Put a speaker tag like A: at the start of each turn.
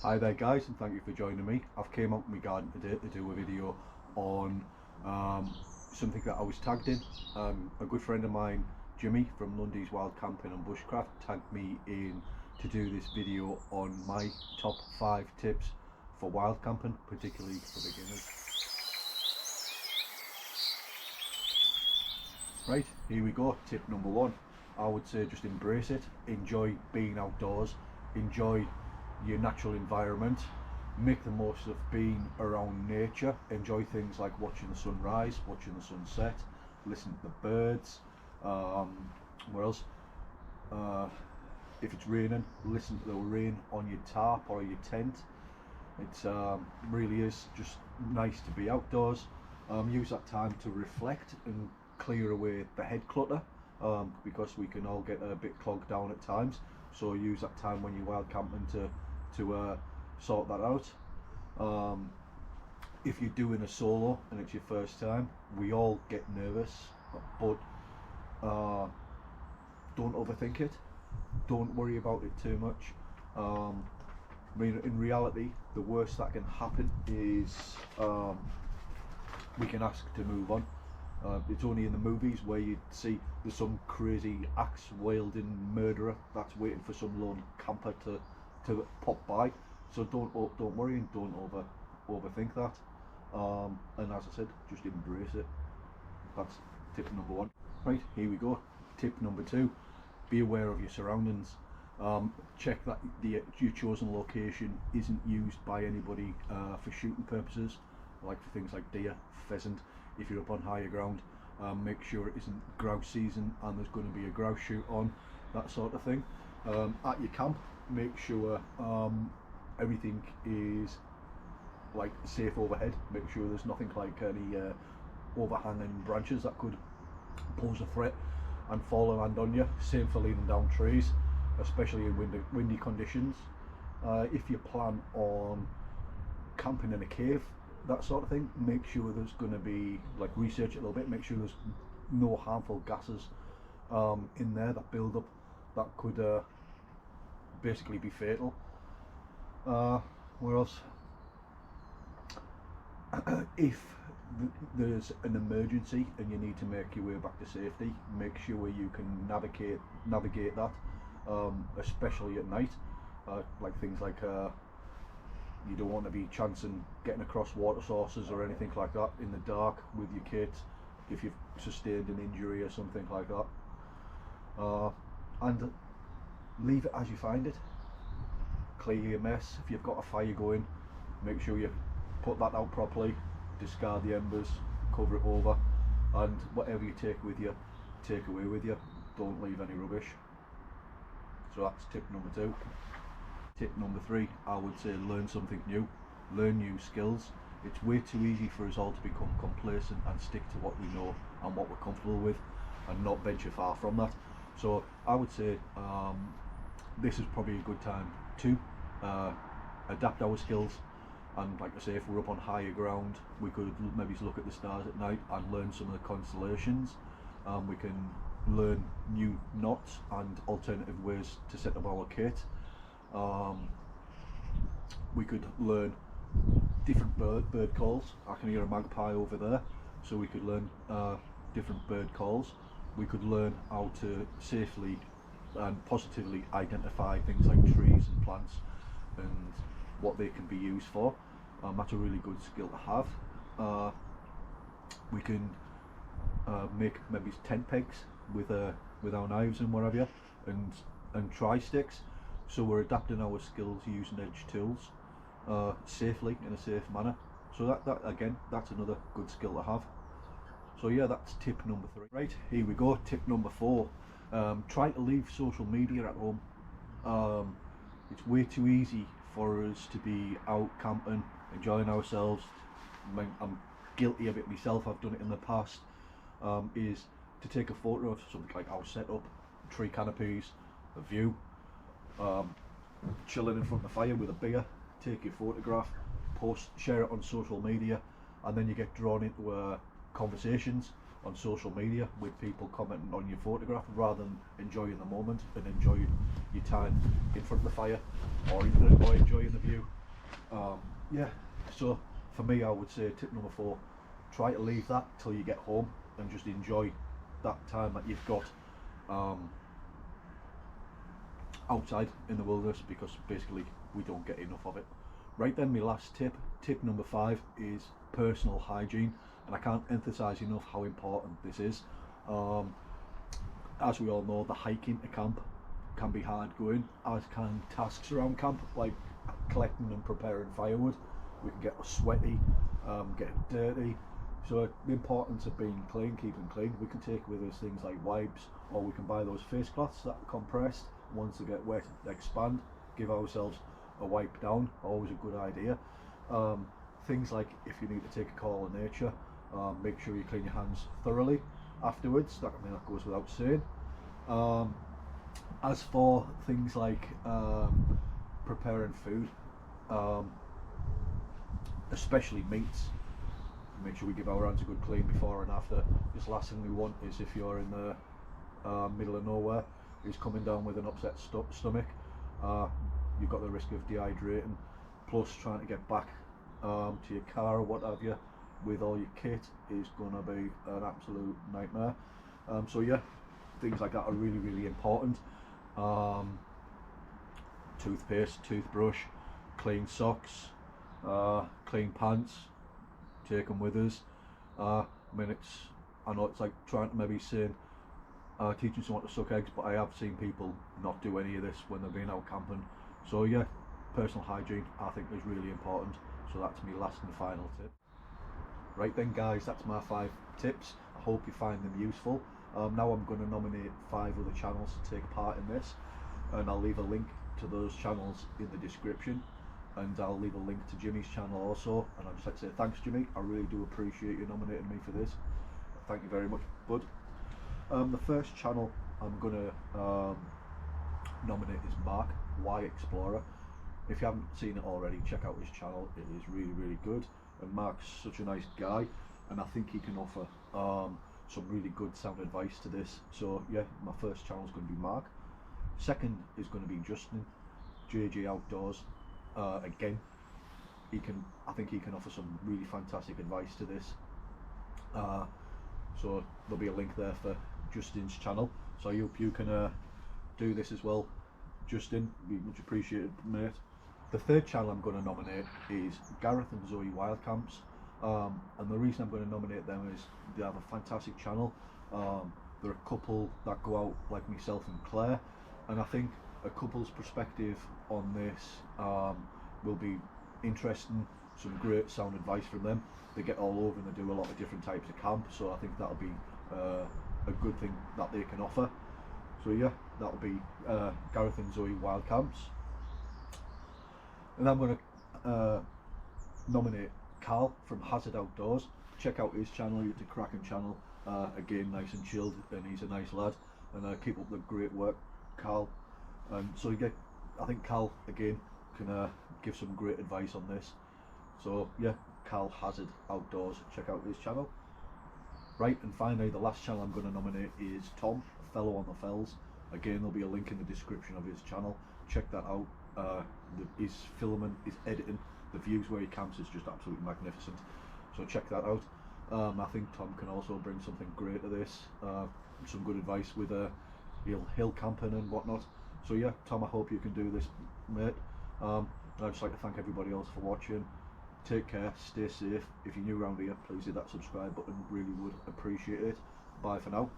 A: Hi there guys, and thank you for joining me. I've came out in my garden today to do a video on something that I was tagged in. A good friend of mine, Jimmy from Lundy's Wild Camping and Bushcraft, tagged me in to do this video on my top 5 tips for wild camping, particularly for beginners. Right, here we go. Tip number 1. I would say just embrace it, enjoy being outdoors, enjoy your natural environment, make the most of being around nature, enjoy things like watching the sunrise, watching the sunset, listen to the birds. What else? If it's raining, listen to the rain on your tarp or your tent. It really is just nice to be outdoors. Use that time to reflect and clear away the head clutter, because we can all get a bit clogged down at times. So use that time when you're wild camping to sort that out. If you're doing a solo and it's your first time, we all get nervous, but don't overthink it. Don't worry about it too much. I mean, in reality, the worst that can happen is we can ask to move on. It's only in the movies where you see there's some crazy axe wielding murderer that's waiting for some lone camper to pop by. So don't worry and don't overthink that. And as I said, just embrace it. That's tip number 1. Right, here we go. Tip number 2: be aware of your surroundings. Check that your chosen location isn't used by anybody for shooting purposes, like for things like deer, pheasant. If you're up on higher ground, make sure it isn't grouse season and there's going to be a grouse shoot on, that sort of thing. At your camp, make sure everything is like safe overhead. Make sure there's nothing like any overhanging branches that could pose a threat and fall and land on you. Same for leaning down trees, especially in windy conditions. If you plan on camping in a cave, that sort of thing, make sure there's going to be, like, research it a little bit, make sure there's no harmful gases in there that build up that could basically be fatal. Where else? If there's an emergency and you need to make your way back to safety, make sure you can navigate that, especially at night. Like things like you don't want to be chancing getting across water sources or anything like that in the dark with your kit if you've sustained an injury or something like that. And leave it as you find it. Clear your mess. If you've got a fire going, make sure you put that out properly, discard the embers, cover it over, and whatever you take with you, take away with you. Don't leave any rubbish. So that's tip number 2. Tip number 3, I would say learn something new, learn new skills. It's way too easy for us all to become complacent and stick to what we know and what we're comfortable with and not venture far from that. So I would say this is probably a good time to adapt our skills. And like I say, if we're up on higher ground, we could maybe look at the stars at night and learn some of the constellations. We can learn new knots and alternative ways to set up our kit. We could learn different bird calls. I can hear a magpie over there, so we could learn different bird calls. We could learn how to safely and positively identify things like trees and plants and what they can be used for. That's a really good skill to have. We can make maybe tent pegs with our knives and whatever, and tri sticks. So we're adapting our skills using edge tools safely, in a safe manner. So that again, that's another good skill to have. So yeah, that's tip number 3. Right, here we go. Tip number 4: try to leave social media at home. It's way too easy for us to be out camping, enjoying ourselves. I'm guilty of it myself. I've done it in the past. Is to take a photo of something like our setup, tree canopies, a view, chilling in front of the fire with a beer, take your photograph, share it on social media, and then you get drawn into conversations on social media with people commenting on your photograph rather than enjoying the moment and enjoying your time in front of the fire or enjoying the view. Yeah, so for me, I would say tip number 4, try to leave that till you get home and just enjoy that time that you've got outside in the wilderness, because basically we don't get enough of it. Right then, my last tip number 5 is personal hygiene, and I can't emphasize enough how important this is. As we all know, the hiking to camp can be hard going, as can tasks around camp like collecting and preparing firewood. We can get sweaty, get dirty. So the importance of being clean, keeping clean, we can take with us things like wipes, or we can buy those face cloths that are compressed. Once they get wet, they expand. Give ourselves a wipe down, always a good idea. Things like if you need to take a call in nature, make sure you clean your hands thoroughly afterwards. That goes without saying. As for things like preparing food, especially meats, make sure we give our hands a good clean before and after. Just last thing we want is, if you're in the middle of nowhere, is coming down with an upset stomach. You've got the risk of dehydrating, plus trying to get back to your car or what have you with all your kit is going to be an absolute nightmare. So yeah, things like that are really, really important. Toothpaste, toothbrush, clean socks, clean pants, take them with us. I know it's like trying to maybe say teaching someone to suck eggs, but I have seen people not do any of this when they've been out camping. So yeah, personal hygiene I think is really important. So that's my last and final tip. Right then guys, that's my 5 tips. I hope you find them useful. Now I'm going to nominate 5 other channels to take part in this, and I'll leave a link to those channels in the description, and I'll leave a link to Jimmy's channel also. And I'd just like to say thanks, Jimmy. I really do appreciate you nominating me for this. Thank you very much, bud. The first channel I'm going to nominate is Mark Y Explorer. If you haven't seen it already, check out his channel. It is really, really good, and Mark's such a nice guy, and I think he can offer some really good sound advice to this. So yeah, my first channel is going to be Mark. Second is going to be Justin, JJ Outdoors. Again, I think he can offer some really fantastic advice to this. So there'll be a link there for Justin's channel. So I hope you can do this as well, Justin. Be much appreciated, mate. The third channel I'm going to nominate is Gareth and Zoe Wild Camps, and the reason I'm going to nominate them is they have a fantastic channel. They're a couple that go out like myself and Claire, and I think a couple's perspective on this will be interesting. Some great sound advice from them. They get all over and they do a lot of different types of camp, so I think that'll be a good thing that they can offer. So yeah, that'll be Gareth and Zoe Wild Camps. And I'm going to nominate Carl from Hazard Outdoors. Check out his channel, it's a cracking channel. Again, nice and chilled, and he's a nice lad. And keep up the great work, Carl. So yeah, I think Carl again can give some great advice on this. So yeah, Carl Hazard Outdoors, check out his channel. Right, and finally the last channel I'm going to nominate is Tom, a fellow on the fells. Again, there'll be a link in the description of his channel. Check that out. His filming, his editing, the views where he camps is just absolutely magnificent. So check that out. I think Tom can also bring something great to this, some good advice with hill camping and whatnot. So yeah, Tom, I hope you can do this, mate. I'd just like to thank everybody else for watching. Take care, stay safe. If you're new around here, please hit that subscribe button, really would appreciate it. Bye for now.